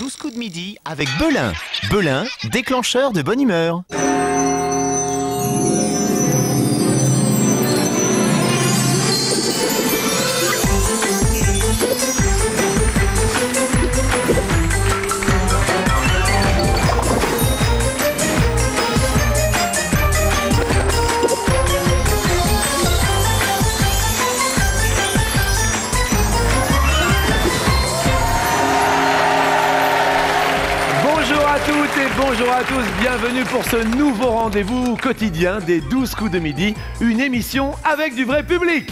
12 coups de midi avec Belin. Belin, déclencheur de bonne humeur. Bonjour à tous, bienvenue pour ce nouveau rendez-vous quotidien des 12 coups de midi, une émission avec du vrai public.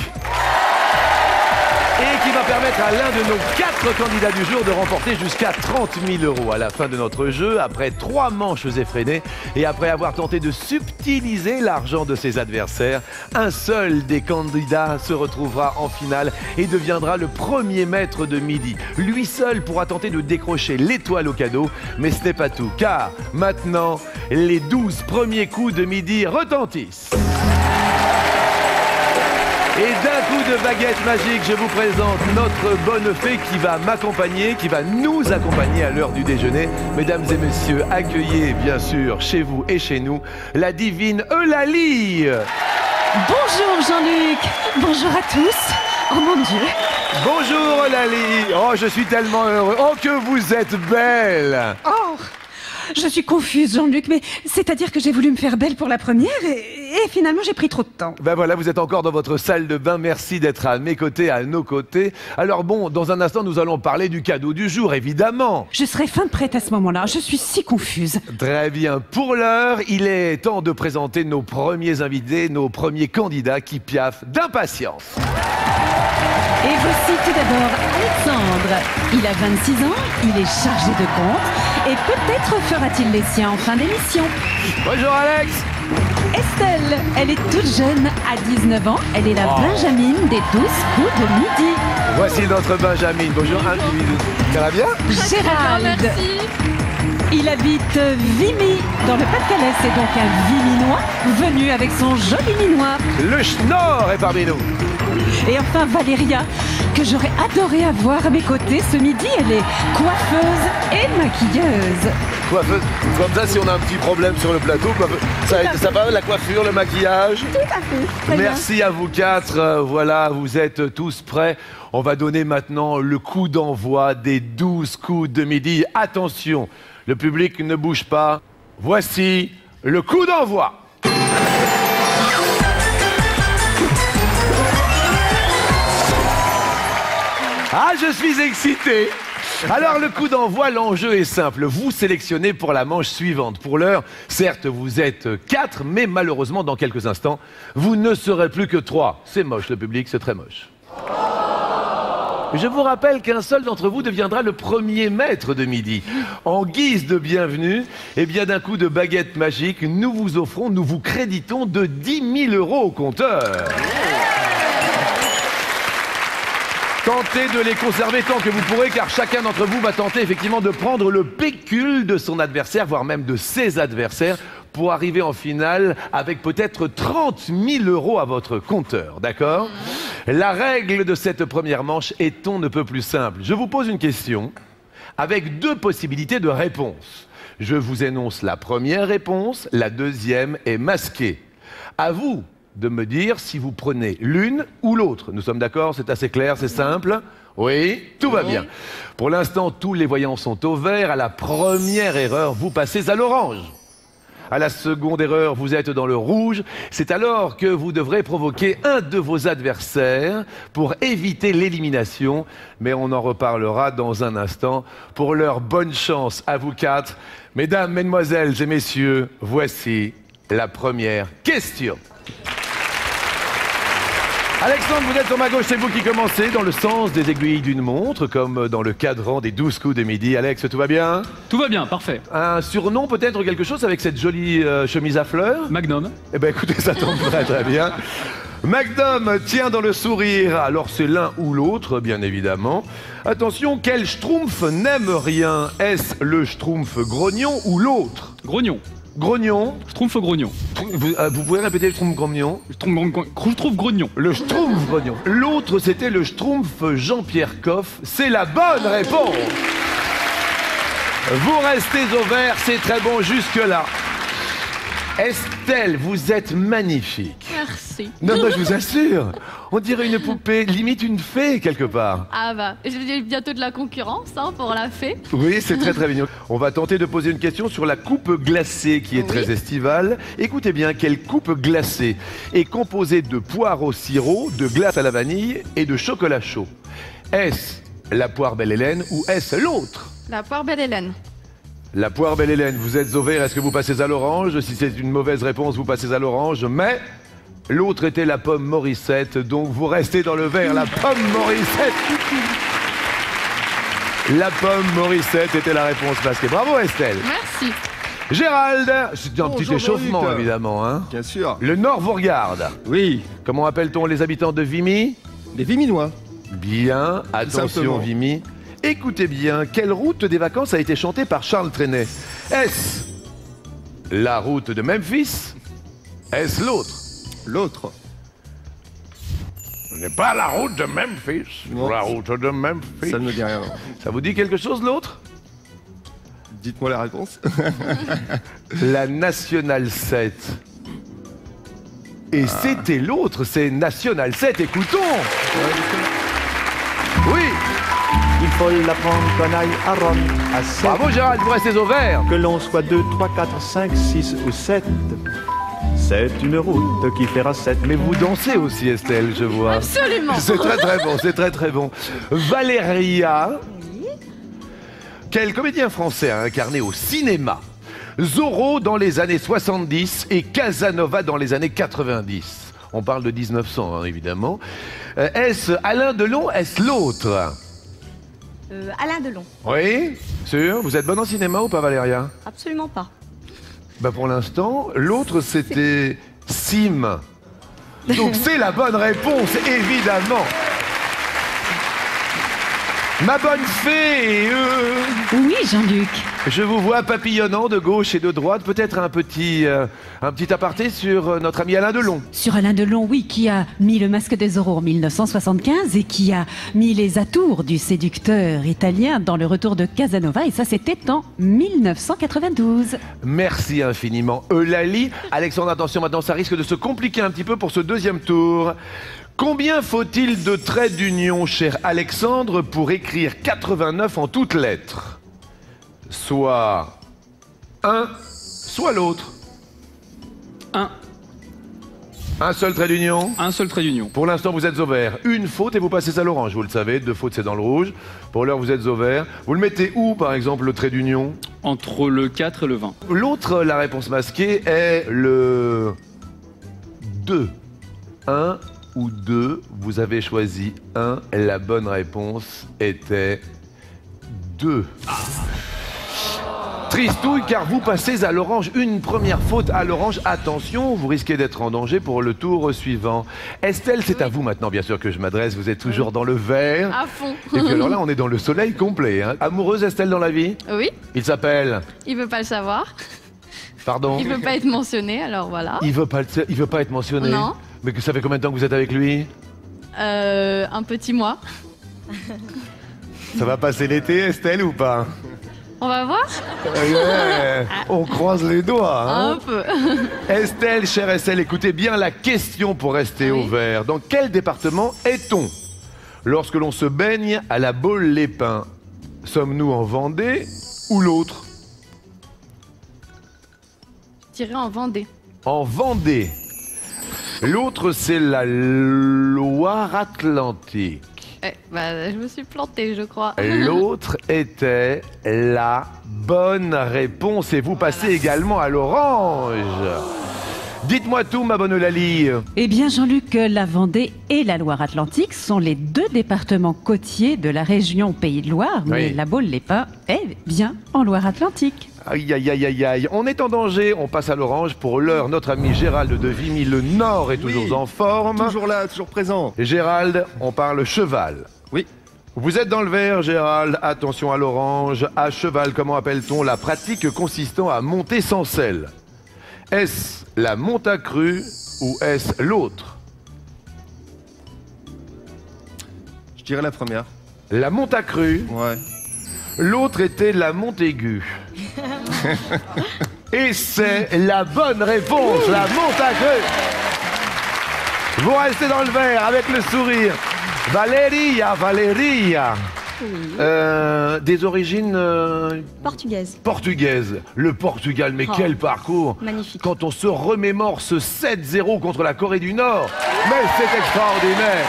Et qui va permettre à l'un de nos 4 candidats du jour de remporter jusqu'à 30 000 € à la fin de notre jeu, après 3 manches effrénées et après avoir tenté de subtiliser l'argent de ses adversaires. Un seul des candidats se retrouvera en finale et deviendra le premier maître de midi. Lui seul pourra tenter de décrocher l'étoile au cadeau, mais ce n'est pas tout, car maintenant, les 12 premiers coups de midi retentissent. Et d'un coup de baguette magique, je vous présente notre bonne fée qui va m'accompagner, qui va nous accompagner à l'heure du déjeuner. Mesdames et messieurs, accueillez bien sûr chez vous et chez nous la divine Eulalie. Bonjour Jean-Luc, bonjour à tous. Oh mon Dieu. Bonjour Eulalie. Oh, je suis tellement heureux. Oh, que vous êtes belle. Oh, je suis confuse Jean-Luc, mais c'est-à-dire que j'ai voulu me faire belle pour la première et finalement j'ai pris trop de temps. Ben voilà, vous êtes encore dans votre salle de bain. Merci d'être à mes côtés, à nos côtés. Alors bon, dans un instant, nous allons parler du cadeau du jour, évidemment. Je serai fin prête à ce moment-là, je suis si confuse. Très bien. Pour l'heure, il est temps de présenter nos premiers invités, nos premiers candidats qui piaffent d'impatience. Et voici tout d'abord Alexandre. Il a 26 ans, il est chargé de compte et peut-être fera-t-il les siens en fin d'émission. Bonjour Alex. Estelle, elle est toute jeune, à 19 ans, elle est la Benjamine des 12 coups de midi. Voici notre Benjamine. Bonjour individu. Ça va bien? Gérald. Il habite Vimy, dans le Pas-de-Calais. C'est donc un Viminois venu avec son joli minois. Le Schnorr est parmi nous. Et enfin Valéria, que j'aurais adoré avoir à mes côtés ce midi. Elle est coiffeuse et maquilleuse. Coiffeuse, comme ça, si on a un petit problème sur le plateau, ça va, la coiffure, le maquillage? Tout à fait. Très Merci bien. À vous 4. Voilà, vous êtes tous prêts. On va donner maintenant le coup d'envoi des 12 coups de midi. Attention, le public ne bouge pas. Voici le coup d'envoi. Ah, je suis excité! Alors, le coup d'envoi, l'enjeu est simple. Vous sélectionnez pour la manche suivante. Pour l'heure, certes, vous êtes 4, mais malheureusement, dans quelques instants, vous ne serez plus que 3. C'est moche, le public, c'est très moche. Je vous rappelle qu'un seul d'entre vous deviendra le premier maître de midi. En guise de bienvenue, et bien d'un coup de baguette magique, nous vous offrons, nous vous créditons de 10 000 € au compteur. Tentez de les conserver tant que vous pourrez, car chacun d'entre vous va tenter effectivement de prendre le pécule de son adversaire, voire même de ses adversaires, pour arriver en finale avec peut-être 30 000 € à votre compteur, d'accord? La règle de cette première manche est on ne peut plus simple. Je vous pose une question avec 2 possibilités de réponse. Je vous énonce la première réponse, la deuxième est masquée. À vous de me dire si vous prenez l'une ou l'autre. Nous sommes d'accord? C'est assez clair, c'est simple? Oui, tout va bien. Pour l'instant, tous les voyants sont au vert. À la première erreur, vous passez à l'orange. À la seconde erreur, vous êtes dans le rouge. C'est alors que vous devrez provoquer un de vos adversaires pour éviter l'élimination. Mais on en reparlera dans un instant. Pour l'heure, bonne chance à vous 4. Mesdames, mesdemoiselles et messieurs, voici la première question. Alexandre, vous êtes sur ma gauche, c'est vous qui commencez dans le sens des aiguilles d'une montre, comme dans le cadran des 12 coups de midi. Alex, tout va bien? Tout va bien, parfait. Un surnom peut-être, quelque chose avec cette jolie chemise à fleurs? Magnum. Eh bien écoutez, ça tombe très très bien. Magnum tient dans le sourire, alors c'est l'un ou l'autre, bien évidemment. Attention, quel schtroumpf n'aime rien? Est-ce le schtroumpf grognon ou l'autre? Grognon. Grognon. Schtroumpf grognon. Vous pouvez répéter le schtroumpf grognon? Schtroumpf grognon. Le schtroumpf grognon. L'autre, c'était le schtroumpf Jean-Pierre Coff. C'est la bonne réponse. Vous restez au vert, c'est très bon jusque-là. Estelle, vous êtes magnifique. Merci. Non, je vous assure. On dirait une poupée, limite une fée quelque part. Ah bah, j'ai bientôt de la concurrence hein, pour la fée. Oui, c'est très mignon. On va tenter de poser une question sur la coupe glacée qui est très estivale. Écoutez bien, quelle coupe glacée est composée de poire au sirop, de glace à la vanille et de chocolat chaud? Est-ce la poire Belle Hélène ou est-ce l'autre? La poire Belle Hélène. La poire Belle Hélène, vous êtes au vert, est-ce que vous passez à l'orange? Si c'est une mauvaise réponse, vous passez à l'orange, mais l'autre était la pomme Morissette, donc vous restez dans le vert, la pomme Morissette. La pomme Morissette était la réponse masquée. Bravo Estelle. Merci. Gérald, c'est un petit Bonjour, échauffement Jean-Luc. évidemment. Hein. Bien sûr. Le Nord vous regarde. Oui, Comment appelle-t-on les habitants de Vimy? les Viminois. Bien, attention simplement. Vimy. Écoutez bien, quelle route des vacances a été chantée par Charles Trenet? Est-ce la route de Memphis? Est-ce l'autre? L'autre. Ce n'est pas la route de Memphis, Non. la route de Memphis. Ça ne me dit rien. Non. Ça vous dit quelque chose l'autre? Dites-moi la réponse. La Nationale 7. Et c'était l'autre, c'est National 7, écoutons. Oui, Il faut l'apprendre qu'on aille à Rome à 7. bravo Gérald, vous restez au vert. Que l'on soit 2, 3, 4, 5, 6 ou 7. C'est une route qui fera 7. Mais vous dansez aussi Estelle, je vois. Absolument. C'est très bon, c'est très bon. Valéria, quel comédien français a incarné au cinéma Zorro dans les années 70 et Casanova dans les années 90? On parle de 1900, hein, évidemment. Est-ce Alain Delon, est-ce l'autre? Alain Delon. Oui, sûr. Vous êtes bonne en cinéma ou pas, Valéria? Absolument pas. Bah pour l'instant, l'autre c'était Sim. Donc c'est la bonne réponse, évidemment. Ma bonne fée, Oui, Jean-Luc. je vous vois papillonnant de gauche et de droite. Peut-être un petit aparté sur notre ami Alain Delon. Sur Alain Delon, oui, qui a mis le masque des Zorro en 1975 et qui a mis les atours du séducteur italien dans le retour de Casanova. Et ça, c'était en 1992. Merci infiniment, Eulalie. Alexandre, attention, maintenant ça risque de se compliquer un petit peu pour ce deuxième tour. Combien faut-il de traits d'union, cher Alexandre, pour écrire 89 en toutes lettres? Soit un, soit l'autre. Un seul trait d'union. Un seul trait d'union. Pour l'instant, vous êtes au vert. Une faute et vous passez à l'orange, vous le savez. Deux fautes, c'est dans le rouge. Pour l'heure, vous êtes au vert. Vous le mettez où, par exemple, le trait d'union? Entre le 4 et le 20. L'autre, la réponse masquée, est le 2. 1 ou 2, vous avez choisi 1. La bonne réponse était 2. Tristouille, car vous passez à l'orange. Une première faute à l'orange. Attention, vous risquez d'être en danger pour le tour suivant. Estelle, c'est à vous maintenant, bien sûr, que je m'adresse. Vous êtes toujours dans le vert. À fond. Et puis alors là, on est dans le soleil complet. Hein. Amoureuse, Estelle, dans la vie? Oui, Il s'appelle... il veut pas le savoir. Pardon? Il veut pas être mentionné, alors voilà. Il veut pas être mentionné? Non. Mais que ça fait combien de temps que vous êtes avec lui? Un petit mois. Ça va passer l'été, Estelle, ou pas? On va voir. Ouais, on croise les doigts. Hein. Un peu. Estelle, chère Estelle, écoutez bien la question pour rester Oui. au vert. Dans quel département est-on lorsque l'on se baigne à la Baule-les-Pins? Sommes-nous en Vendée ou l'autre? Je dirais en Vendée. En Vendée. L'autre, c'est la Loire-Atlantique. Je me suis plantée, je crois. L'autre était la bonne réponse. Et vous passez également à l'orange. Dites-moi tout, ma bonne Eulalie. Eh bien, Jean-Luc, la Vendée et la Loire-Atlantique sont les deux départements côtiers de la région Pays de Loire, mais Oui. la Baule-les-Pins est bien en Loire-Atlantique. Aïe, aïe, aïe, aïe, aïe. On est en danger, on passe à l'orange. Pour l'heure, notre ami Gérald de Vimy, le Nord, est toujours Oui. en forme. Toujours là, toujours présent. Gérald, on parle cheval. Oui. Vous êtes dans le vert, Gérald. Attention à l'orange. À cheval, comment appelle-t-on la pratique consistant à monter sans selle? Est-ce la monte à crue ou est-ce l'autre? Je dirais la première. La monte à crue. Ouais. L'autre était la Montaigu. Et c'est la bonne réponse, la Montagu. Vous restez dans le vert avec le sourire. Valéria. Des origines Portugaise. portugaises. Le Portugal, mais Oh. quel parcours! Magnifique. Quand on se remémore ce 7-0 contre la Corée du Nord, mais c'est extraordinaire.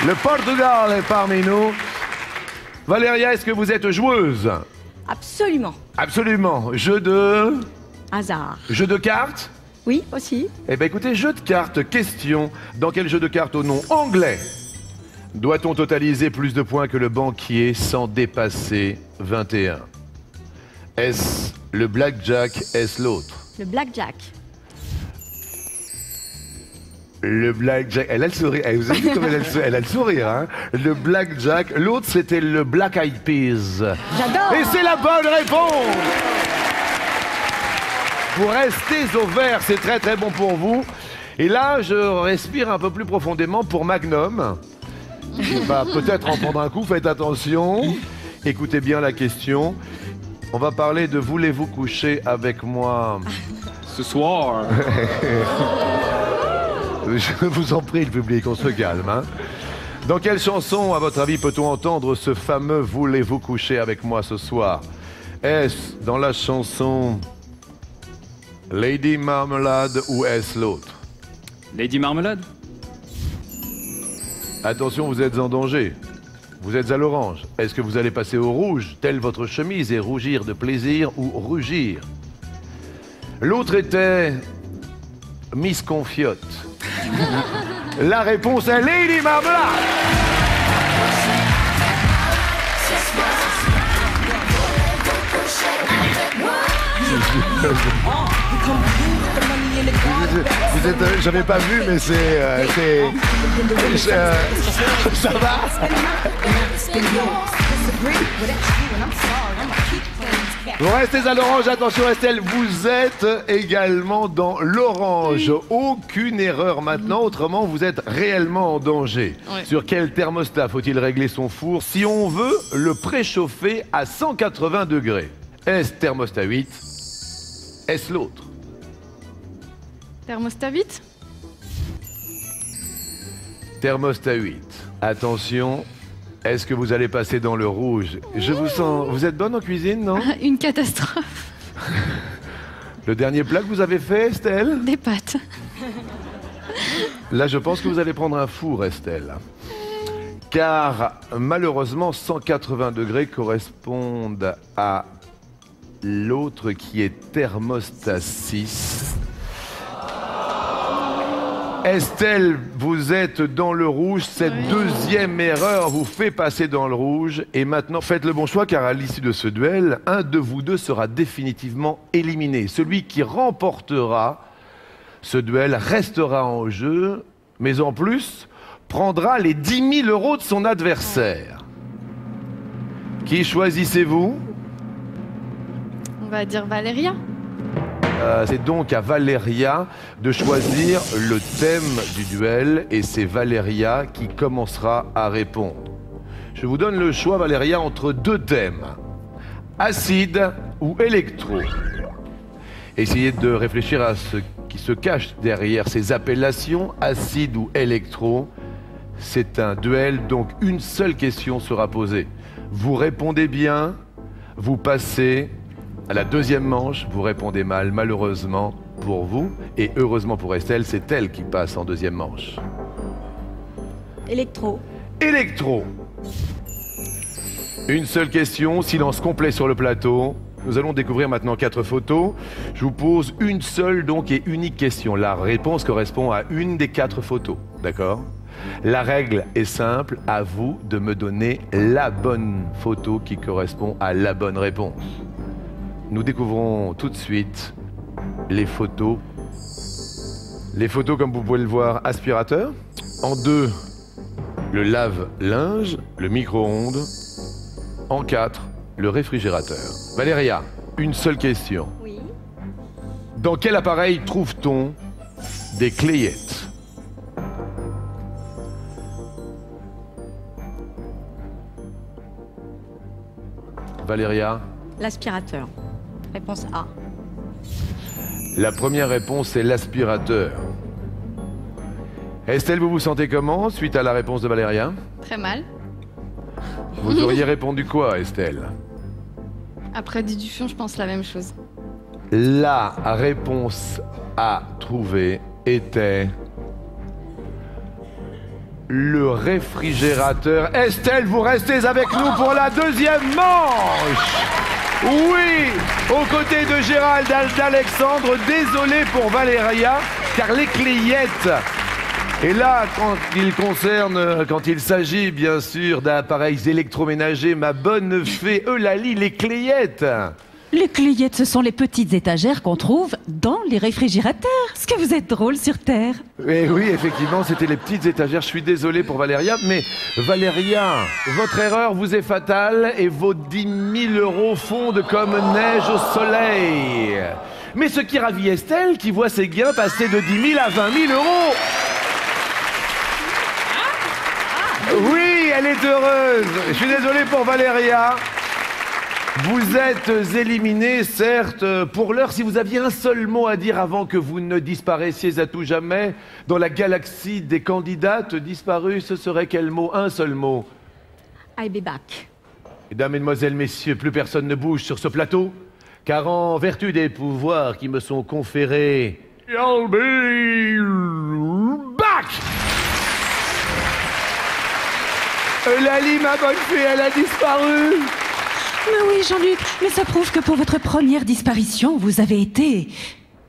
Le Portugal est parmi nous. Valéria, est-ce que vous êtes joueuse? Absolument. Absolument. Hasard. Jeu de cartes? Oui, aussi. Eh bien écoutez, jeu de cartes, question. Dans quel jeu de cartes au nom anglais doit-on totaliser plus de points que le banquier sans dépasser 21? Est-ce le blackjack, est-ce l'autre? Le blackjack. Le blackjack, elle a le sourire, vous avez vu comme elle a le sourire, hein? Le blackjack, l'autre c'était le black eyed peas. J'adore. Et c'est la bonne réponse! Vous restez au vert, c'est très très bon pour vous. Et là, je respire un peu plus profondément pour Magnum. Il va peut-être en prendre un coup, faites attention. Écoutez bien la question. On va parler de voulez-vous coucher avec moi? Ce soir, Je vous en prie, le public, on se calme. Hein. Dans quelle chanson, à votre avis, peut-on entendre ce fameux voulez-vous coucher avec moi ce soir? Est-ce dans la chanson Lady Marmalade ou est-ce l'autre? Lady Marmelade. Attention, vous êtes en danger. Vous êtes à l'orange. Est-ce que vous allez passer au rouge, telle votre chemise, et rougir de plaisir ou rugir? L'autre était Miss Confiote. La réponse est Lady Marmalade. Vous êtes, j'avais pas vu, mais ça va. Vous restez à l'orange, attention Estelle, vous êtes également dans l'orange. Aucune erreur maintenant, autrement vous êtes réellement en danger. Ouais. Sur quel thermostat faut-il régler son four si on veut le préchauffer à 180 degrés? Est-ce thermostat 8? Est-ce l'autre? Thermostat 8. Thermostat 8. Attention, est-ce que vous allez passer dans le rouge? Je vous sens... Vous êtes bonne en cuisine, non? Une catastrophe. Le dernier plat que vous avez fait, Estelle? Des pâtes. Là, je pense que vous allez prendre un four, Estelle. Car, malheureusement, 180 degrés correspondent à l'autre qui est thermostat 6. Estelle, vous êtes dans le rouge. Cette deuxième erreur vous fait passer dans le rouge. Et maintenant, faites le bon choix, car à l'issue de ce duel, un de vous deux sera définitivement éliminé. Celui qui remportera ce duel restera en jeu, mais en plus, prendra les 10 000 € de son adversaire. Qui choisissez-vous? On va dire Valéria. C'est donc à Valéria de choisir le thème du duel et c'est Valéria qui commencera à répondre. Je vous donne le choix, Valéria, entre deux thèmes. Acide ou électro. Essayez de réfléchir à ce qui se cache derrière ces appellations, acide ou électro. C'est un duel, donc une seule question sera posée. Vous répondez bien, vous passez à la deuxième manche, vous répondez mal, malheureusement pour vous, et heureusement pour Estelle, c'est elle qui passe en deuxième manche. Électro. Électro. Une seule question, silence complet sur le plateau. Nous allons découvrir maintenant 4 photos. Je vous pose une seule donc et unique question. La réponse correspond à une des 4 photos, d'accord? La règle est simple, à vous de me donner la bonne photo qui correspond à la bonne réponse. Nous découvrons tout de suite les photos. Les photos, comme vous pouvez le voir, aspirateur. En 2, le lave-linge, le micro-ondes. En 4, le réfrigérateur. Valéria, une seule question. Oui. Dans quel appareil trouve-t-on des clayettes? Valéria? L'aspirateur. Réponse A. La première réponse est l'aspirateur. Estelle, vous vous sentez comment suite à la réponse de Valéria? Très mal. Vous auriez répondu quoi, Estelle? Après déduction, je pense la même chose. La réponse à trouver était le réfrigérateur. Estelle, vous restez avec nous pour la deuxième manche. Oui, aux côtés de Gérald d'Alexandre. Désolé pour Valéria, car les cléillettes. Et là, quand il s'agit bien sûr d'appareils électroménagers, ma bonne fée Eulalie, les cléillettes. Les cléillettes, ce sont les petites étagères qu'on trouve dans les réfrigérateurs. Est-ce que vous êtes drôle sur Terre? Et oui, effectivement, c'était les petites étagères. Je suis désolé pour Valéria, mais Valéria, votre erreur vous est fatale et vos 10 000 € fondent comme neige au soleil. Mais ce qui ravit Estelle, qui voit ses gains passer de 10 000 à 20 000 €. Oui, elle est heureuse. Je suis désolé pour Valéria. Vous êtes éliminés, certes. Pour l'heure, si vous aviez un seul mot à dire avant que vous ne disparaissiez à tout jamais dans la galaxie des candidates disparues, ce serait quel mot? Un seul mot. I'll be back. Mesdames, Mesdemoiselles, Messieurs, plus personne ne bouge sur ce plateau, car en vertu des pouvoirs qui me sont conférés, I'll be back! Eulalie, ma bonne fée, elle a disparu! Mais oui, Jean-Luc, mais ça prouve que pour votre première disparition, vous avez été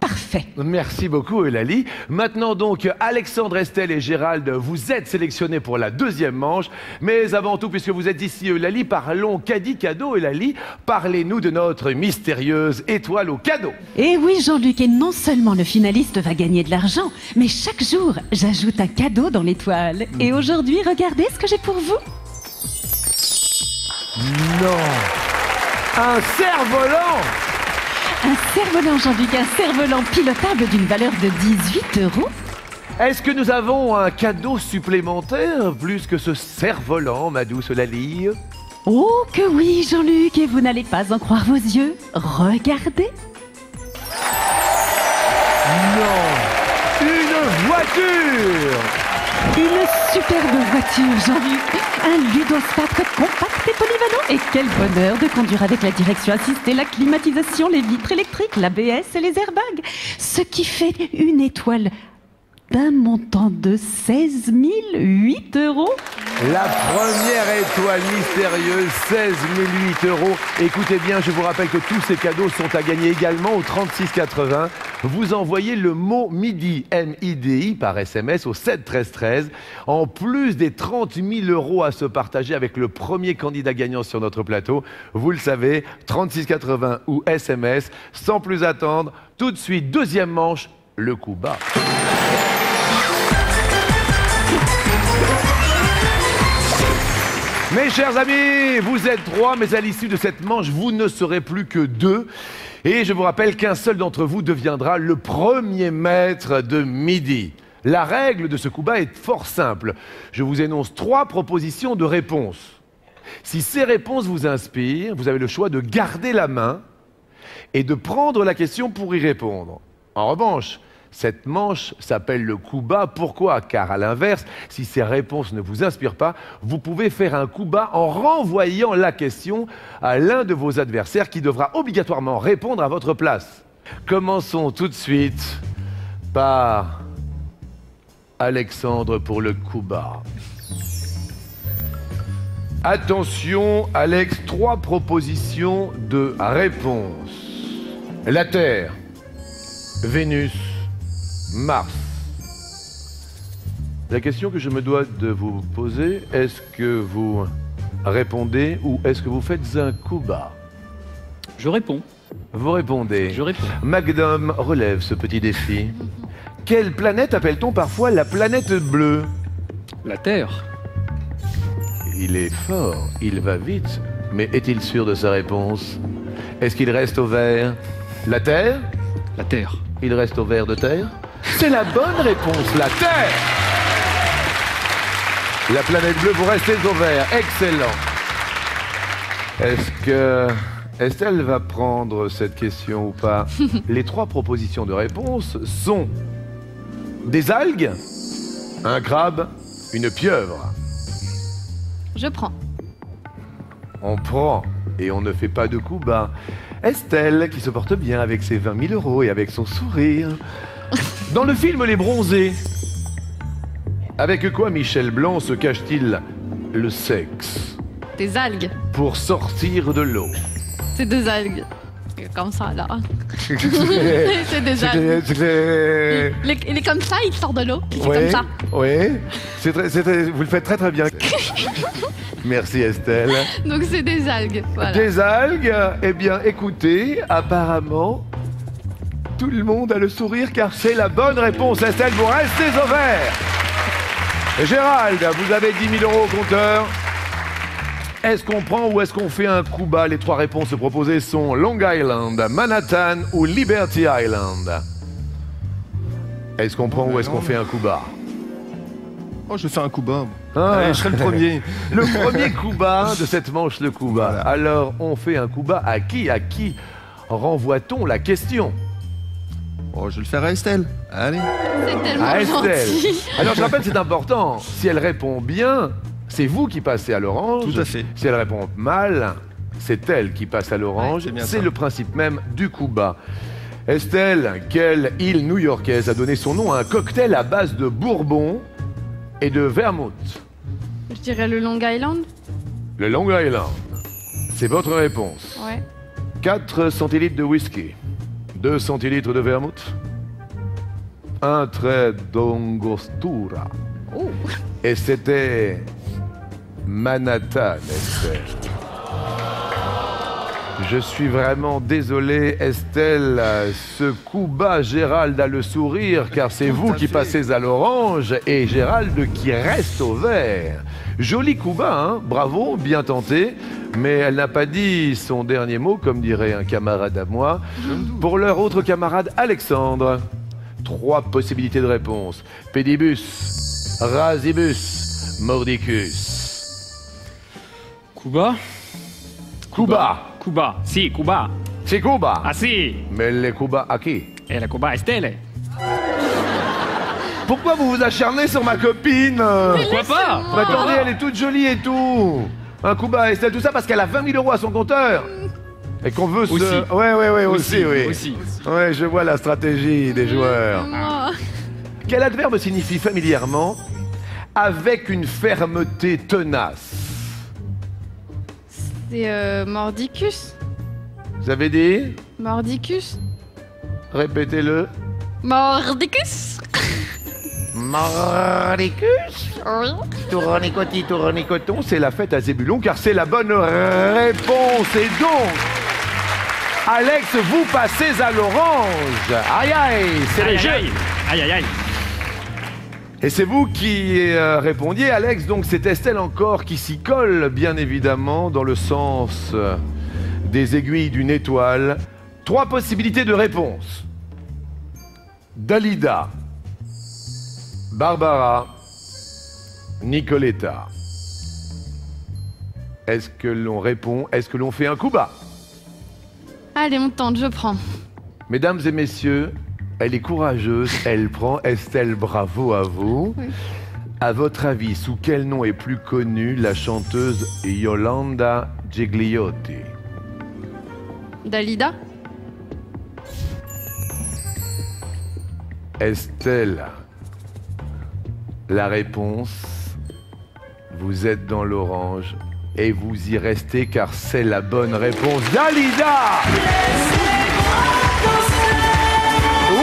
parfait. Merci beaucoup, Eulalie. Maintenant donc, Alexandre, Estelle et Gérald, vous êtes sélectionnés pour la deuxième manche. Mais avant tout, puisque vous êtes ici, Eulalie, parlons caddie cadeau, Eulalie. Parlez-nous de notre mystérieuse étoile au cadeau. Et oui, Jean-Luc, et non seulement le finaliste va gagner de l'argent, mais chaque jour, j'ajoute un cadeau dans l'étoile. Et aujourd'hui, regardez ce que j'ai pour vous. Non! Un cerf-volant! Un cerf-volant, Jean-Luc, un cerf-volant pilotable d'une valeur de 18 €. Est-ce que nous avons un cadeau supplémentaire, plus que ce cerf-volant, ma douce Eulalie? Oh que oui, Jean-Luc, et vous n'allez pas en croire vos yeux. Regardez. Non! Une voiture! Une superbe voiture, Jean-Luc. Un ludospatre compact et polyvalent. Et quel bonheur de conduire avec la direction assistée, la climatisation, les vitres électriques, l'ABS et les airbags. Ce qui fait une étoile d'un montant de 16 008 €. La première étoile mystérieuse, 16 008 €. Écoutez bien, je vous rappelle que tous ces cadeaux sont à gagner également au 36 80. Vous envoyez le mot MIDI, M-I-D-I, par SMS au 7 13 13. En plus des 30 000 € à se partager avec le premier candidat gagnant sur notre plateau. Vous le savez, 36 80 ou SMS. Sans plus attendre, tout de suite, deuxième manche, le coup bas. Mes chers amis, vous êtes 3, mais à l'issue de cette manche, vous ne serez plus que 2. Et je vous rappelle qu'un seul d'entre vous deviendra le premier maître de midi. La règle de ce coup bas est fort simple. Je vous énonce 3 propositions de réponses. Si ces réponses vous inspirent, vous avez le choix de garder la main et de prendre la question pour y répondre. En revanche, cette manche s'appelle le coup bas. Pourquoi? Car à l'inverse, si ces réponses ne vous inspirent pas, vous pouvez faire un coup bas en renvoyant la question à l'un de vos adversaires qui devra obligatoirement répondre à votre place. Commençons tout de suite par Alexandre pour le coup bas. Attention, Alex, 3 propositions de réponse. La Terre, Vénus, Mars. La question que je me dois de vous poser, est-ce que vous répondez ou est-ce que vous faites un coup bas? Je réponds. Vous répondez. Je réponds. Magnum relève ce petit défi. Quelle planète appelle-t-on parfois la planète bleue? La Terre. Il est fort, il va vite, mais est-il sûr de sa réponse? Est-ce qu'il reste au vert? La Terre? La Terre. Il reste au vert de terre? C'est la bonne réponse, la Terre! La planète bleue, vous restez au vert. Excellent. Est-ce que Estelle va prendre cette question ou pas? Les 3 propositions de réponse sont des algues, un crabe, une pieuvre. Je prends. On prend et on ne fait pas de coups bas. Estelle, qui se porte bien avec ses 20 000 € et avec son sourire. Dans le film Les Bronzés, avec quoi Michel Blanc se cache-t-il le sexe Des algues. pour sortir de l'eau? C'est des algues. Comme ça, là. C'est des algues. Il est comme ça, il sort de l'eau. Il fait comme ça. Oui, vous le faites très très bien. Merci Estelle. Donc c'est des algues. Voilà. Des algues, eh bien écoutez, apparemment, tout le monde a le sourire car c'est la bonne réponse. Estelle, vous restez au vert. Gérald, vous avez 10 000 € au compteur. Est-ce qu'on prend ou est-ce qu'on fait un coup bas? Les 3 réponses proposées sont Long Island, Manhattan ou Liberty Island. Est-ce qu'on prend ou est-ce qu'on fait un coup bas? Oh, je fais un coup bas. Ah. Allez, je serai le premier. Le premier coup bas de cette manche de coup bas. Voilà. Alors, on fait un coup bas à qui? À qui renvoie-t-on la question? Oh, je vais le faire à Estelle. Allez. C'est tellement À Estelle. gentil. Alors, je rappelle, c'est important. Si elle répond bien, c'est vous qui passez à l'orange. Tout à fait. Si elle répond mal, c'est elle qui passe à l'orange. Ouais, c'est bien c'est ça. le principe même du coup bas. Estelle, quelle île new-yorkaise a donné son nom à un cocktail à base de bourbon et de vermouth? Je dirais le Long Island. Le Long Island. C'est votre réponse. Ouais. 4 centilitres de whisky, 2 centilitres de vermouth, un trait d'angostura. Oh. Et c'était Manhattan, Estelle. Je suis vraiment désolé, Estelle. Ce coup bas, Gérald a le sourire, car c'est vous qui passez à l'orange et Gérald qui reste au vert. Joli coup bas, hein? Bravo, bien tenté. Mais elle n'a pas dit son dernier mot, comme dirait un camarade à moi. Pour leur autre camarade, Alexandre. 3 possibilités de réponse. Pédibus, rasibus, mordicus. Cuba? Cuba. Cuba. Si, Cuba. C'est Cuba. Ah si. Mais les Cuba à qui? Et la Cuba Estelle. Pourquoi vous vous acharnez sur ma copine? Pourquoi pas? Mais attendez, elle est toute jolie et tout. Un Cuba, Estelle, tout ça parce qu'elle a 20 000 € à son compteur. Et qu'on veut Aussi. se... Ouais, aussi, oui. Aussi. Ouais, je vois la stratégie des joueurs. Moi. Quel adverbe signifie familièrement avec une fermeté tenace? C'est mordicus. Vous avez dit? Mordicus. Répétez-le. Mordicus. Mordicus. Oui. Tournicoti, tournicoton, c'est la fête à Zébulon car c'est la bonne réponse. Et donc, Alex, vous passez à l'orange. Aïe aïe, c'est Aïe, les aïe, jeux. aïe. Aïe, aïe, aïe. Et c'est vous qui répondiez, Alex, donc c'est Estelle encore qui s'y colle, bien évidemment, dans le sens des aiguilles d'une étoile. 3 possibilités de réponse. Dalida, Barbara, Nicoletta. Est-ce que l'on répond? Est-ce que l'on fait un coup bas? Allez, on tente, je prends. Mesdames et messieurs, elle est courageuse, elle prend. Estelle, bravo à vous. Oui. À votre avis, sous quel nom est plus connue la chanteuse Yolanda Gigliotti? Dalida. Estelle, la réponse, vous êtes dans l'orange et vous y restez car c'est la bonne réponse. Dalida! Oui!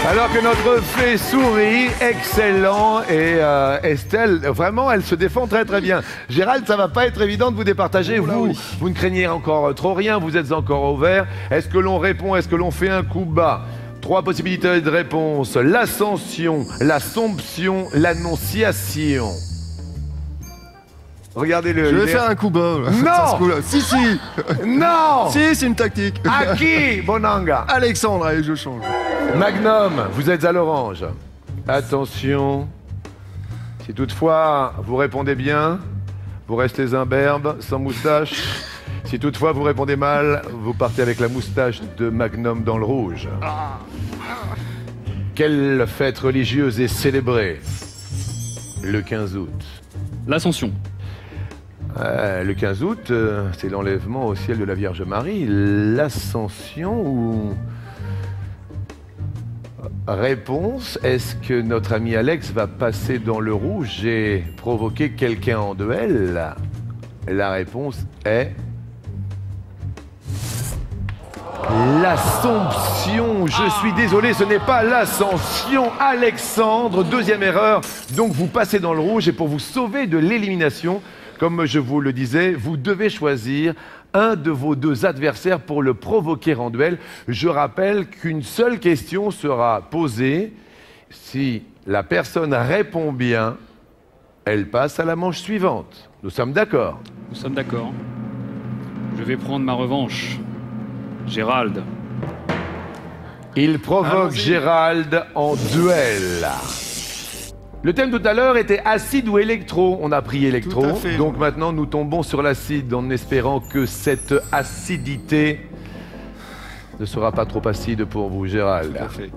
Alors que notre fée sourit, excellent, et Estelle, vraiment, elle se défend très très bien. Gérald, ça va pas être évident de vous départager, Oh là, vous, oui. vous ne craignez encore trop rien, vous êtes encore au vert. Est-ce que l'on répond, est-ce que l'on fait un coup bas? 3 possibilités de réponse, l'ascension, l'assomption, l'annonciation. Regardez-le. Je vais faire un coup bas. là. Non. Ça se coule, là. Si, si. Non. Si, c'est une tactique. À qui, Bonanga? Alexandre, allez, je change. Magnum, vous êtes à l'orange. Attention. Si toutefois vous répondez bien, vous restez imberbe, sans moustache. Si toutefois vous répondez mal, vous partez avec la moustache de Magnum dans le rouge. Quelle fête religieuse est célébrée le 15 août? L'Ascension. Le 15 août, c'est l'enlèvement au ciel de la Vierge Marie. L'Ascension ou... Réponse, est-ce que notre ami Alex va passer dans le rouge et provoquer quelqu'un en duel? La réponse est... L'Assomption. Je suis désolé, ce n'est pas l'Ascension. Alexandre, deuxième erreur. Donc vous passez dans le rouge et pour vous sauver de l'élimination, comme je vous le disais, vous devez choisir un de vos deux adversaires pour le provoquer en duel. Je rappelle qu'une seule question sera posée. Si la personne répond bien, elle passe à la manche suivante. Nous sommes d'accord? Nous sommes d'accord. Je vais prendre ma revanche. Gérald. Il provoque Gérald en duel. Le thème tout à l'heure était acide ou électro. On a pris électro. Tout à fait. Donc maintenant, nous tombons sur l'acide en espérant que cette acidité ne sera pas trop acide pour vous, Gérald. Tout à fait.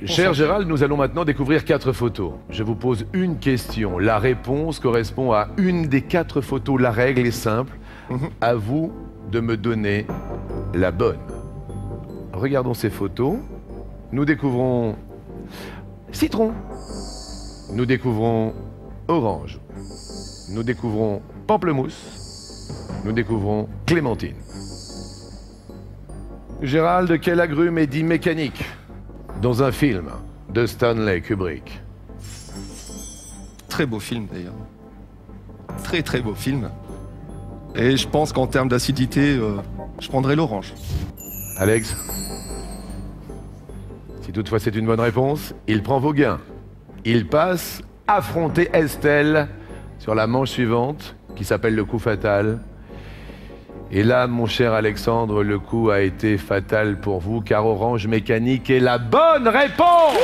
Cher Gérald, nous allons maintenant découvrir 4 photos. Je vous pose une question. La réponse correspond à une des 4 photos. La règle est simple. À vous de me donner la bonne. Regardons ces photos. Nous découvrons citron. Nous découvrons orange. Nous découvrons pamplemousse. Nous découvrons clémentine. Gérald, quel agrume est dit mécanique dans un film de Stanley Kubrick? Très beau film d'ailleurs. Très très beau film. Et je pense qu'en termes d'acidité, je prendrais l'orange. Alex? Si toutefois c'est une bonne réponse, il prend vos gains. Il passe affronter Estelle sur la manche suivante, qui s'appelle le coup fatal. Et là, mon cher Alexandre, le coup a été fatal pour vous, car orange mécanique est la bonne réponse.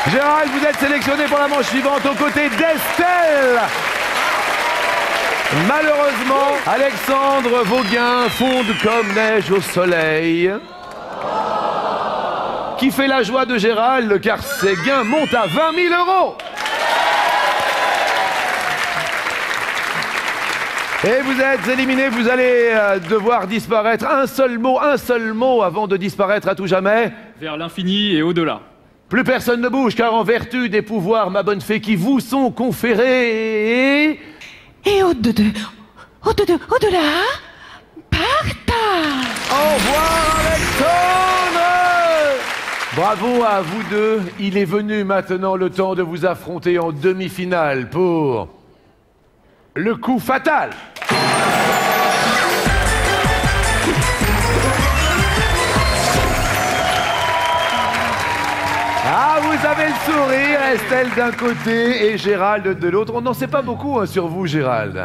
Gérald, vous êtes sélectionné pour la manche suivante aux côtés d'Estelle. Malheureusement, Alexandre, vos gains fondent comme neige au soleil. Qui fait la joie de Gérald, car ses gains montent à 20 000 €. Et vous êtes éliminé, vous allez devoir disparaître. Un seul mot avant de disparaître à tout jamais. Vers l'infini et au-delà. Plus personne ne bouge, car en vertu des pouvoirs, ma bonne fée, qui vous sont conférés... Et au-delà, partage. Au revoir, Alexandre! Bravo à vous deux. Il est venu maintenant le temps de vous affronter en demi-finale pour le coup fatal. Ah, vous avez le sourire, Estelle d'un côté et Gérald de l'autre. On n'en sait pas beaucoup sur vous, Gérald.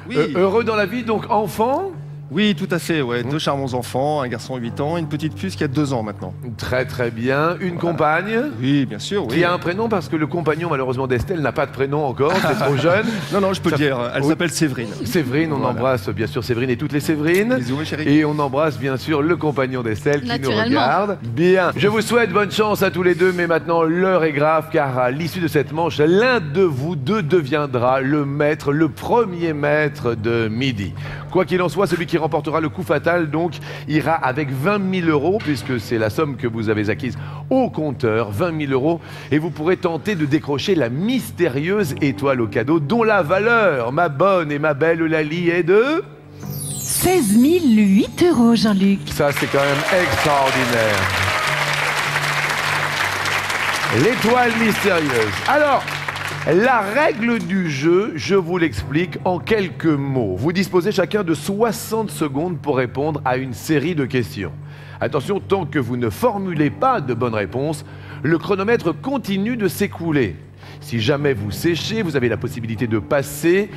Oui. Heureux dans la vie, donc enfant? Oui, tout à fait, ouais. 2 charmants enfants, un garçon 8 ans, une petite puce qui a 2 ans maintenant. Très très bien. Une compagne? Oui, bien sûr, oui. Qui a un prénom, parce que le compagnon malheureusement d'Estelle n'a pas de prénom encore, c'est trop jeune. Non, je peux le dire, elle s'appelle Séverine. Séverine, on embrasse bien sûr Séverine et toutes les Séverines. Bisous, mes chéris. Et on embrasse bien sûr le compagnon d'Estelle qui nous Naturellement. regarde. Bien, je vous souhaite bonne chance à tous les deux, mais maintenant l'heure est grave, car à l'issue de cette manche, l'un de vous deux deviendra le maître, le premier maître de midi. Quoi qu'il en soit, celui qui remportera le coup fatal, donc, ira avec 20 000 €, puisque c'est la somme que vous avez acquise au compteur, 20 000 €, et vous pourrez tenter de décrocher la mystérieuse étoile au cadeau, dont la valeur, ma bonne et ma belle Eulalie, est de... 16 008 €, Jean-Luc. Ça, c'est quand même extraordinaire. L'étoile mystérieuse. Alors, la règle du jeu, je vous l'explique en quelques mots. Vous disposez chacun de 60 secondes pour répondre à une série de questions. Attention, tant que vous ne formulez pas de bonnes réponses, le chronomètre continue de s'écouler. Si jamais vous séchez, vous avez la possibilité de passer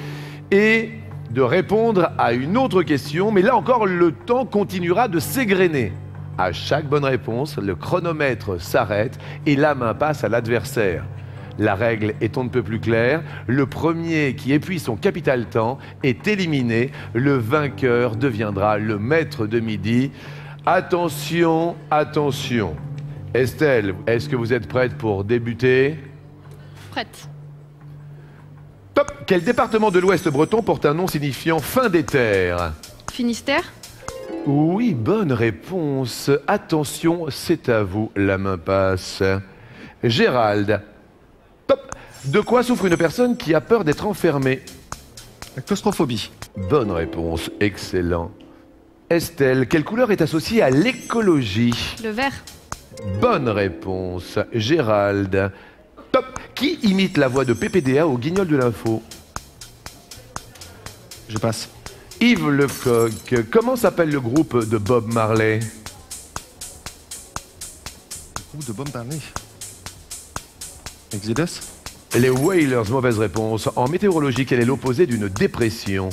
et de répondre à une autre question. Mais là encore, le temps continuera de s'égrener. À chaque bonne réponse, le chronomètre s'arrête et la main passe à l'adversaire. La règle est on ne peut plus claire. Le premier qui épuise son capital temps est éliminé. Le vainqueur deviendra le maître de midi. Attention, attention. Estelle, est-ce que vous êtes prête pour débuter? Prête. Top! Quel département de l'Ouest breton porte un nom signifiant fin des terres? Finistère. Oui, bonne réponse. Attention, c'est à vous, la main passe. Gérald. Top! De quoi souffre une personne qui a peur d'être enfermée? La claustrophobie. Bonne réponse, excellent. Estelle, quelle couleur est associée à l'écologie? Le vert. Bonne réponse. Gérald. Top! Qui imite la voix de PPDA au Guignol de l'info? Je passe. Yves Lecoq. Comment s'appelle le groupe de Bob Marley? Ou de Bob Marley. Exodus. Les Wailers, mauvaise réponse. En météorologie, quel est l'opposé d'une dépression?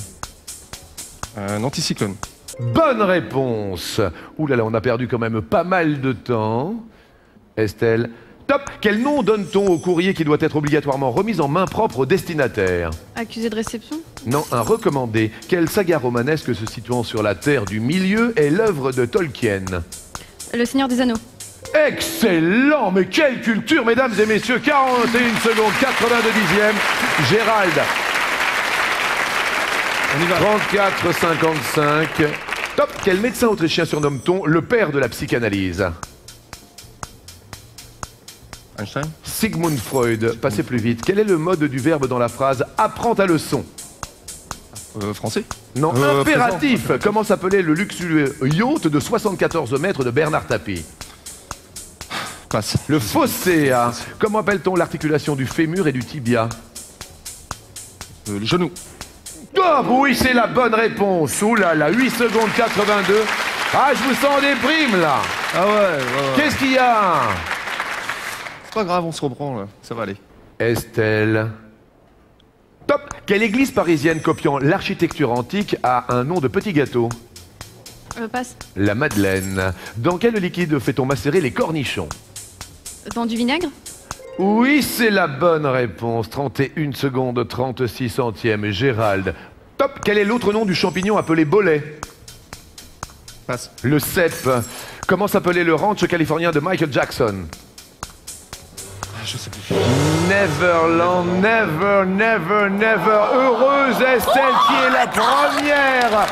Un anticyclone. Bonne réponse. Ouh là là, on a perdu quand même pas mal de temps. Estelle. Top! Quel nom donne-t-on au courrier qui doit être obligatoirement remis en main propre au destinataire? Accusé de réception. Non, un recommandé. Quelle saga romanesque se situant sur la Terre du Milieu est l'œuvre de Tolkien? Le Seigneur des Anneaux. Excellent! Mais quelle culture, mesdames et messieurs! 41 secondes, 82 dixièmes. Gérald. On y va. 34-55. Top! Quel médecin autrichien surnomme-t-on le père de la psychanalyse? Einstein. Sigmund Freud. Passez plus vite. Quel est le mode du verbe dans la phrase « apprends ta leçon » ? Français. Non, impératif. Comment s'appelait le luxueux yacht de 74 mètres de Bernard Tapie? Passe. Le fosséa. Comment appelle-t-on l'articulation du fémur et du tibia? Le genou. Oh, oui, c'est la bonne réponse. Ouh là là, 8 secondes 82. Ah, je vous sens des primes, là. Ah ouais. Qu'est-ce qu'il y a? C'est pas grave, on se reprend, là. Ça va aller. Estelle. Top! Quelle église parisienne copiant l'architecture antique a un nom de petit gâteau? Passe. La Madeleine. Dans quel liquide fait-on macérer les cornichons? Dans du vinaigre. Oui, c'est la bonne réponse. 31 secondes 36 centièmes. Gérald. Top! Quel est l'autre nom du champignon appelé bolet? Passe. Le cèpe. Comment s'appelait le ranch californien de Michael Jackson? Je sais plus. Neverland, never. Heureuse Estelle qui est la première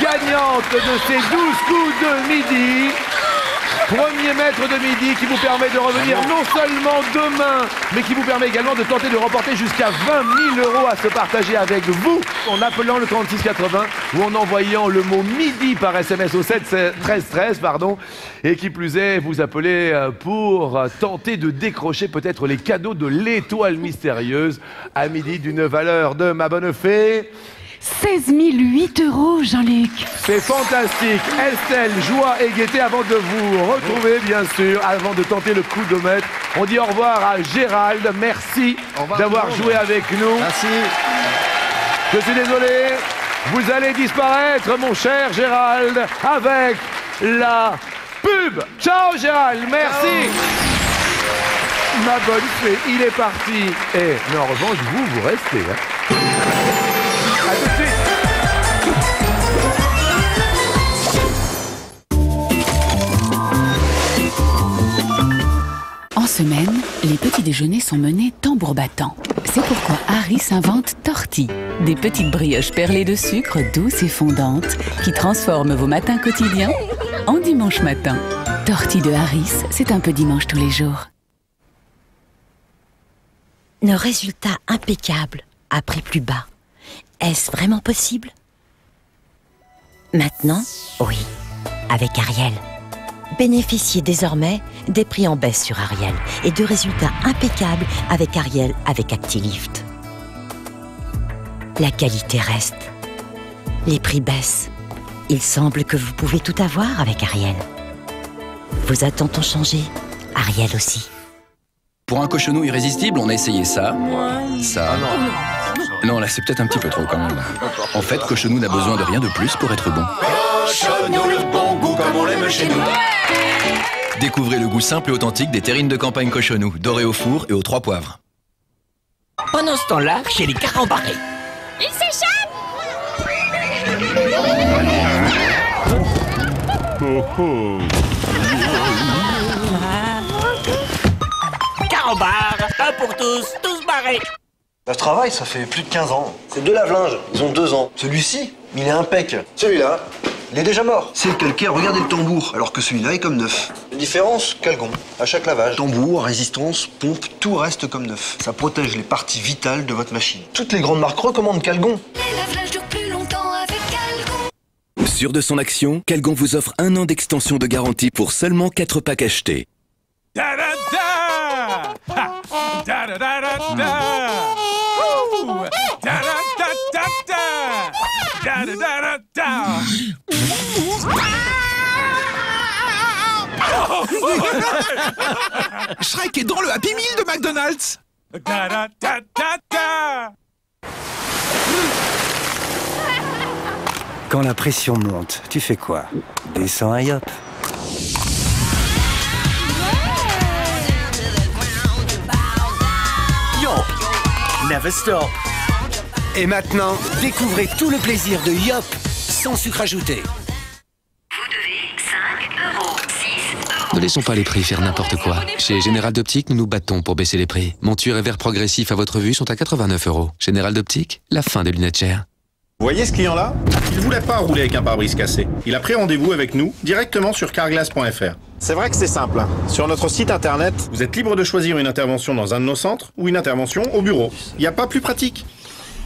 gagnante de ces 12 coups de midi. Premier maître de midi qui vous permet de revenir non seulement demain, mais qui vous permet également de tenter de remporter jusqu'à 20 000 € à se partager avec vous en appelant le 3680 ou en envoyant le mot midi par SMS au 1313, et qui plus est, vous appelez pour tenter de décrocher peut-être les cadeaux de l'étoile mystérieuse à midi d'une valeur de ma bonne fée. 16 008 €, Jean-Luc. C'est fantastique. Estelle, joie et gaieté avant de vous retrouver, bien sûr, avant de tenter le coup de maître. On dit au revoir à Gérald. Merci d'avoir joué avec nous. Merci. Je suis désolé. Vous allez disparaître, mon cher Gérald, avec la pub. Ciao, Gérald. Merci. Ciao. Ma bonne fée, il est parti. Mais en revanche, vous restez. Hein. À tout de suite. En semaine, les petits déjeuners sont menés tambour battant. C'est pourquoi Harris invente Torti, des petites brioches perlées de sucre douces et fondantes qui transforment vos matins quotidiens en dimanche matin. Torti de Harris, c'est un peu dimanche tous les jours. Nos résultats impeccables à prix plus bas. Est-ce vraiment possible? Maintenant, oui, avec Ariel. Bénéficiez désormais des prix en baisse sur Ariel et de résultats impeccables avec Ariel avec Actilift. La qualité reste. Les prix baissent. Il semble que vous pouvez tout avoir avec Ariel. Vos attentes ont changé, Ariel aussi. Pour un cochonou irrésistible, on a essayé ça, ça... Non, là, c'est peut-être un petit peu trop, quand même. En fait, cochonou n'a besoin de rien de plus pour être bon. Cochonou, le bon goût comme on l'aime chez nous. Découvrez le goût simple et authentique des terrines de campagne cochonou, dorées au four et aux 3 poivres. Pendant ce temps-là, chez les Carambarés. Il s'échappe. Carambar, un pour tous barrés. Là, je travaille, ça fait plus de 15 ans. C'est 2 lave-linges, ils ont 2 ans. Celui-ci, il est impec. Celui-là, il est déjà mort. C'est le calcaire, regardez le tambour, alors que celui-là est comme neuf. La différence, calgon, à chaque lavage. Tambour, résistance, pompe, tout reste comme neuf. Ça protège les parties vitales de votre machine. Toutes les grandes marques recommandent Calgon. Les lave-linges durent plus longtemps avec Calgon. Sûr de son action, Calgon vous offre 1 an d'extension de garantie pour seulement 4 packs achetés. Shrek est dans le Happy Meal de McDonald's. Quand la pression monte, tu fais quoi? Descends un yop. Yop, never stop. Et maintenant, découvrez tout le plaisir de Yop, sans sucre ajouté. Ne laissons pas les prix faire n'importe quoi. Chez Général d'Optique, nous nous battons pour baisser les prix. Monture et verres progressifs à votre vue sont à 89 €. Général d'Optique, la fin des lunettes chères. Vous voyez ce client-là? Il voulait pas rouler avec un pare-brise cassé. Il a pris rendez-vous avec nous directement sur carglass.fr. C'est vrai que c'est simple. Sur notre site internet, vous êtes libre de choisir une intervention dans un de nos centres ou une intervention au bureau. Il n'y a pas plus pratique.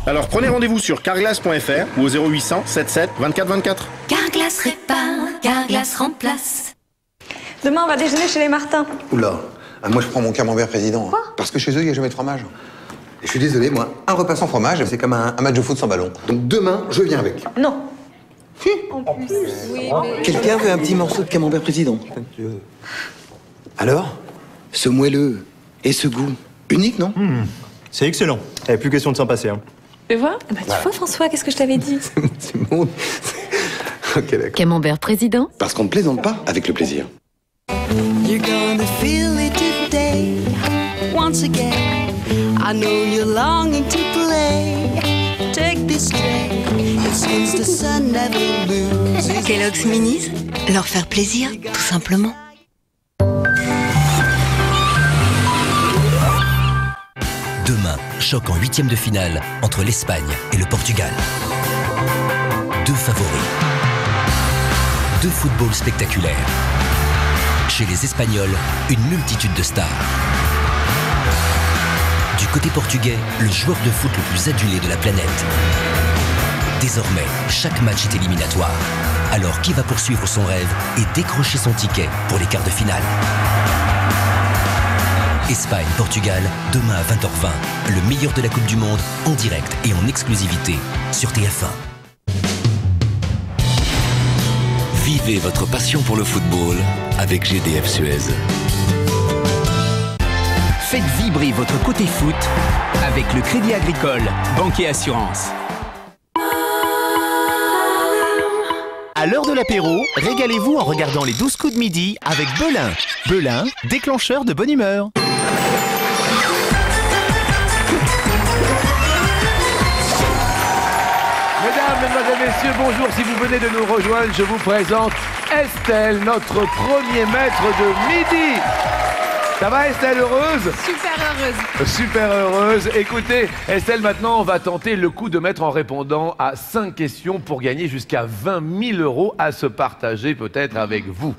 Alors prenez rendez-vous sur carglass.fr ou au 0800 77 24 24. Carglass répare, Carglass remplace. Demain, on va déjeuner chez les Martins. Oula, moi je prends mon camembert président. Quoi? Parce que chez eux, il n'y a jamais de fromage. Et je suis désolé, moi, un repas sans fromage, c'est comme un match de foot sans ballon. Donc demain, je viens avec. Non. En plus, oui, mais... Quelqu'un veut un petit morceau de camembert président? Alors? Ce moelleux et ce goût. Unique, non? C'est excellent. Il n'y a plus question de s'en passer. Hein. Tu vois? Bah, tu vois, François, qu'est-ce que je t'avais dit? C'est bon. Ok, d'accord. Camembert président. Parce qu'on ne plaisante pas avec le plaisir. You're gonna feel it today. Once again, I know you're longing to play. Take this day. It seems the sun never loses. Kellogg's Minis, leur faire plaisir, tout simplement. Demain, choc en 8e de finale entre l'Espagne et le Portugal. 2 favoris. 2 footballs spectaculaires. Chez les Espagnols, une multitude de stars. Du côté portugais, le joueur de foot le plus adulé de la planète. Désormais, chaque match est éliminatoire. Alors qui va poursuivre son rêve et décrocher son ticket pour les quarts de finale? Espagne-Portugal, demain à 20h20. Le meilleur de la Coupe du Monde, en direct et en exclusivité sur TF1. Vivez votre passion pour le football avec GDF Suez. Faites vibrer votre côté foot avec le Crédit Agricole, banque et assurance. À l'heure de l'apéro, régalez-vous en regardant les 12 coups de midi avec Belin. Belin, déclencheur de bonne humeur. Mesdames, Mesdemoiselles, Messieurs, bonjour. Si vous venez de nous rejoindre, je vous présente Estelle, notre premier maître de midi. Ça va, Estelle, heureuse? Super heureuse. Super heureuse. Écoutez, Estelle, maintenant, on va tenter le coup de maître en répondant à 5 questions pour gagner jusqu'à 20 000 € à se partager peut-être avec vous.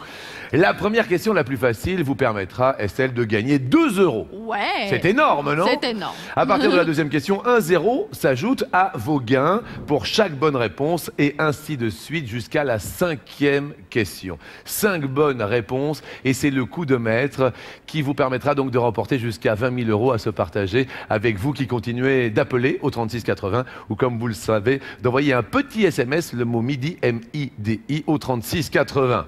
La première question, la plus facile, vous permettra, Estelle, de gagner 2 €. Ouais. C'est énorme, non? C'est énorme. À partir de la deuxième question, 1 0 s'ajoute à vos gains pour chaque bonne réponse et ainsi de suite jusqu'à la 5e question. 5 bonnes réponses et c'est le coup de maître qui vous permettra donc de remporter jusqu'à 20 000 € à se partager avec vous qui continuez d'appeler au 36 80 ou comme vous le savez, d'envoyer un petit SMS, le mot MIDI, M-I-D-I, au 36 80.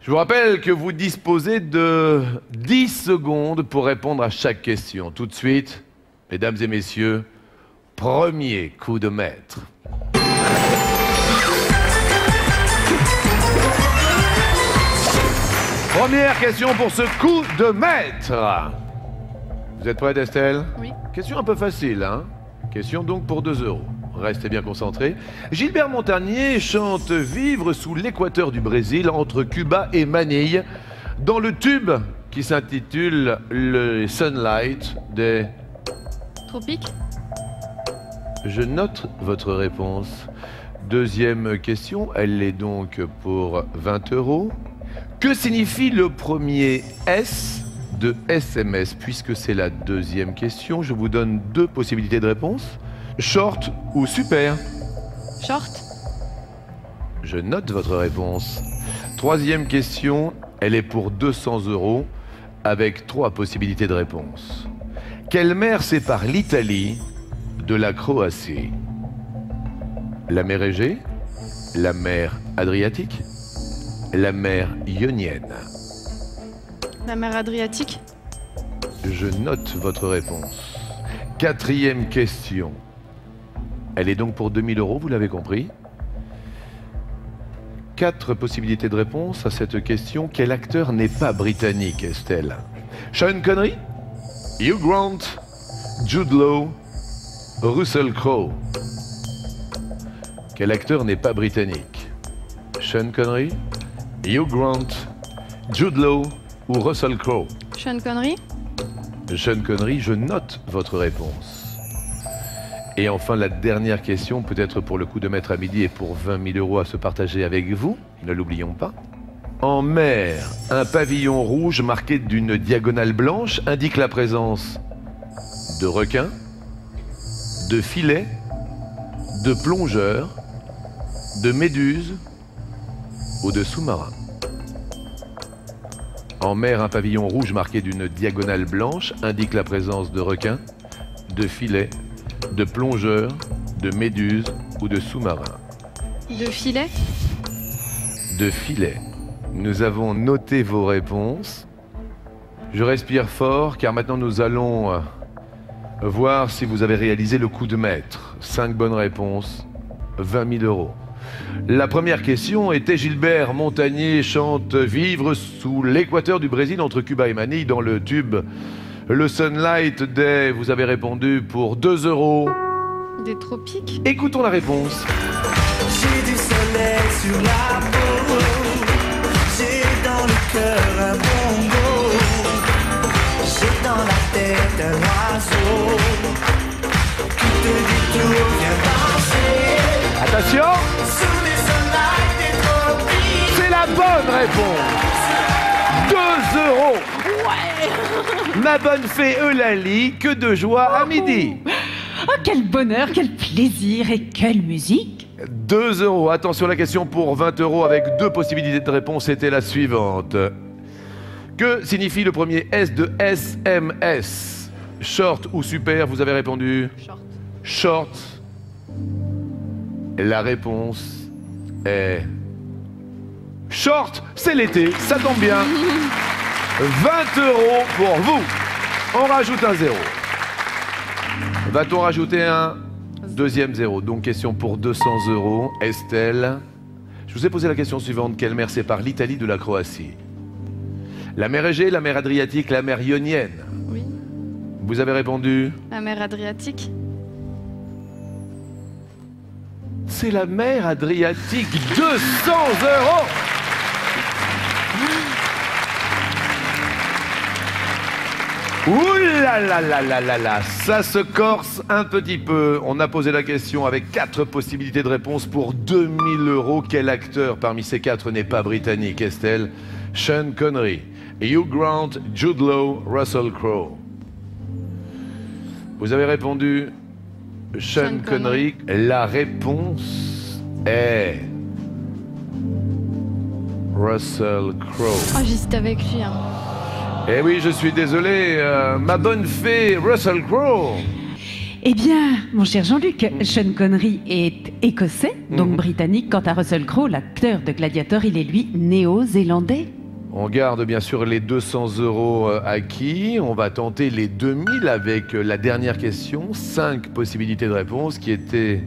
Je vous rappelle que vous disposez de 10 secondes pour répondre à chaque question. Tout de suite, mesdames et messieurs, premier coup de maître. Première question pour ce coup de maître. Vous êtes prête, Estelle? Oui. Question un peu facile, hein? Question donc pour 2 €. Restez bien concentrés. Gilbert Montagnier chante « Vivre sous l'équateur du Brésil entre Cuba et Manille » dans le tube qui s'intitule « Le Sunlight des... » Tropique. Je note votre réponse. Deuxième question, elle est donc pour 20 €. Que signifie le premier S de SMS? Puisque c'est la deuxième question, je vous donne 2 possibilités de réponse. Short ou super? Short. Je note votre réponse. Troisième question, elle est pour 200 € avec 3 possibilités de réponse. Quelle mer sépare l'Italie de la Croatie? La mer Égée, la mer Adriatique, la mer Ionienne. La mer Adriatique. Je note votre réponse. Quatrième question. Elle est donc pour 2000 €, vous l'avez compris. 4 possibilités de réponse à cette question. Quel acteur n'est pas britannique, Estelle? Sean Connery, Hugh Grant, Jude Law, Russell Crowe. Quel acteur n'est pas britannique? Sean Connery, Hugh Grant, Jude Law ou Russell Crowe? Sean Connery. Sean Connery, je note votre réponse. Et enfin, la dernière question, peut-être pour le coup de maître à midi et pour 20 000 € à se partager avec vous, ne l'oublions pas. En mer, un pavillon rouge marqué d'une diagonale blanche indique la présence de requins, de filets, de plongeurs, de méduses ou de sous-marins. En mer, un pavillon rouge marqué d'une diagonale blanche indique la présence de requins, de filets, de plongeurs, de méduses ou de sous-marins. De filet. De filets. Nous avons noté vos réponses. Je respire fort car maintenant nous allons voir si vous avez réalisé le coup de maître. 5 bonnes réponses, 20 000 €. La première question était Gilbert Montagnier chante « Vivre sous l'équateur du Brésil entre Cuba et Manille » dans le tube Le Sunlight des... Vous avez répondu pour 2 €. Des tropiques. Écoutons la réponse. J'ai du soleil sur la peau, j'ai dans le cœur un bongo, j'ai dans la tête un oiseau qui te dit tout, viens danser. Attention, Sous les sunlights des tropiques. c'est la bonne réponse. 2 €. Ouais. Ma bonne fée Eulalie, que de joie à midi. Oh, quel bonheur, quel plaisir et quelle musique. 2 €. Attention, la question pour 20 € avec 2 possibilités de réponse était la suivante. Que signifie le premier S de SMS? Short ou super? Vous avez répondu Short. Short. La réponse est... Short, c'est l'été, ça tombe bien. 20 € pour vous. On rajoute un 0. Va-t-on rajouter un deuxième 0? Donc question pour 200 €. Estelle, je vous ai posé la question suivante. Quelle mer sépare l'Italie de la Croatie? La mer Égée, la mer Adriatique, la mer Ionienne? Oui. Vous avez répondu? La mer Adriatique. C'est la mer Adriatique. 200 €. Ouh là là là là là là, ça se corse un petit peu. On a posé la question avec 4 possibilités de réponse pour 2000 €. Quel acteur parmi ces 4 n'est pas britannique, Estelle? Sean Connery, Hugh Grant, Jude Law, Russell Crowe. Vous avez répondu Sean Connery. La réponse est Russell Crowe. Oh, j'hésite avec lui. Hein. Eh oui, je suis désolé, ma bonne fée Russell Crowe. Eh bien, mon cher Jean-Luc, Sean Connery est écossais, donc britannique. Quant à Russell Crowe, l'acteur de Gladiator, il est lui néo-zélandais. On garde bien sûr les 200 € acquis. On va tenter les 2000 avec la dernière question. 5 possibilités de réponse qui étaient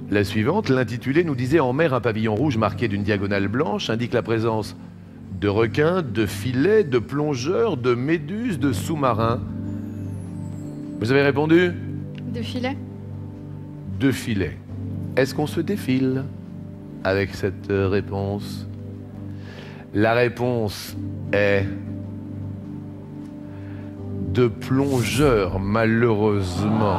la suivante. L'intitulé nous disait: en mer, un pavillon rouge marqué d'une diagonale blanche indique la présence de requins, de filets, de plongeurs, de méduses, de sous-marins. Vous avez répondu? De filet. De filets. Est-ce qu'on se défile avec cette réponse? La réponse est de plongeurs, malheureusement.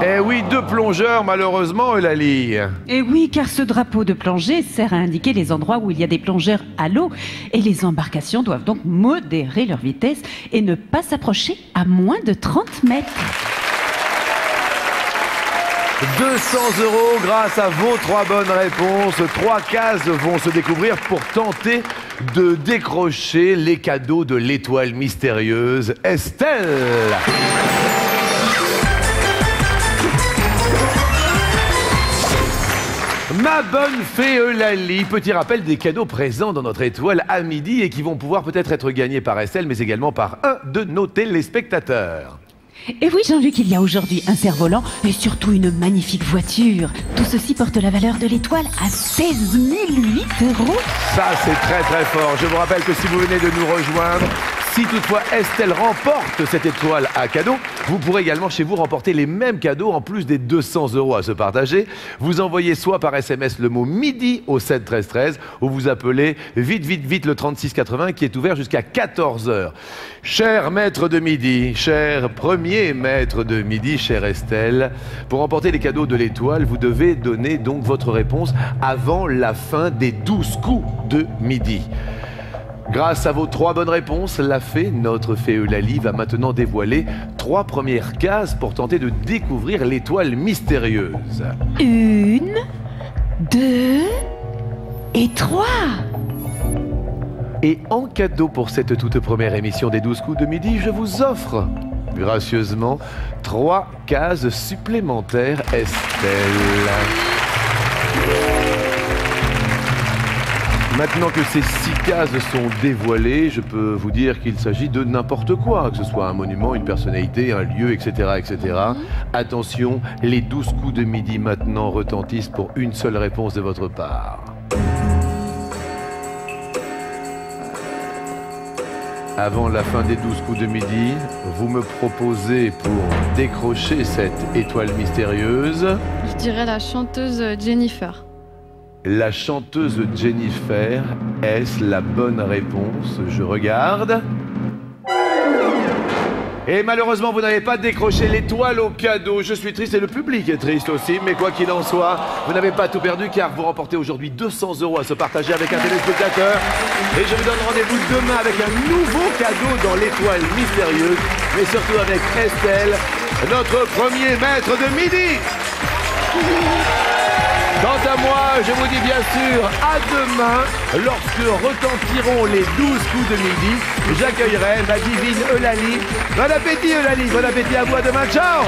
Eh oui, de plongeurs, malheureusement, Eulalie. Et oui, car ce drapeau de plongée sert à indiquer les endroits où il y a des plongeurs à l'eau. Et les embarcations doivent donc modérer leur vitesse et ne pas s'approcher à moins de 30 mètres. 200 € grâce à vos 3 bonnes réponses. 3 cases vont se découvrir pour tenter de décrocher les cadeaux de l'étoile mystérieuse Estelle. Ma bonne fée Eulalie, petit rappel des cadeaux présents dans notre étoile à midi et qui vont pouvoir peut-être être gagnés par Estelle, mais également par un de nos téléspectateurs. Et oui, Jean-Luc, il y a aujourd'hui un cerf-volant et surtout une magnifique voiture. Tout ceci porte la valeur de l'étoile à 16 008 €. Ça, c'est très très fort. Je vous rappelle que si vous venez de nous rejoindre, si toutefois Estelle remporte cette étoile à cadeau, vous pourrez également chez vous remporter les mêmes cadeaux en plus des 200 € à se partager. Vous envoyez soit par SMS le mot midi au 7 13 13 ou vous appelez vite le 36 80 qui est ouvert jusqu'à 14 h. Cher maître de midi, cher premier maître de midi, chère Estelle, pour remporter les cadeaux de l'étoile, vous devez donner donc votre réponse avant la fin des 12 coups de midi. Grâce à vos 3 bonnes réponses, la fée, notre fée Eulalie, va maintenant dévoiler 3 premières cases pour tenter de découvrir l'étoile mystérieuse. 1, 2 et 3. Et en cadeau pour cette toute première émission des 12 coups de midi, je vous offre gracieusement 3 cases supplémentaires Estelle. Maintenant que ces 6 cases sont dévoilées, je peux vous dire qu'il s'agit de n'importe quoi, que ce soit un monument, une personnalité, un lieu, etc. etc. Attention, les 12 coups de midi maintenant retentissent pour une seule réponse de votre part. Avant la fin des 12 coups de midi, vous me proposez pour décrocher cette étoile mystérieuse... Je dirais la chanteuse Jennifer. La chanteuse Jennifer, est-ce la bonne réponse? Je regarde. Et malheureusement, vous n'avez pas décroché l'étoile au cadeau. Je suis triste et le public est triste aussi. Mais quoi qu'il en soit, vous n'avez pas tout perdu car vous remportez aujourd'hui 200 € à se partager avec un téléspectateur. Et je vous donne rendez-vous demain avec un nouveau cadeau dans l'étoile mystérieuse. Mais surtout avec Estelle, notre premier maître de midi. Quant à moi, je vous dis bien sûr à demain, lorsque retentiront les 12 coups de midi, j'accueillerai ma divine Eulalie. Bon appétit Eulalie, bon appétit à vous, à demain, ciao.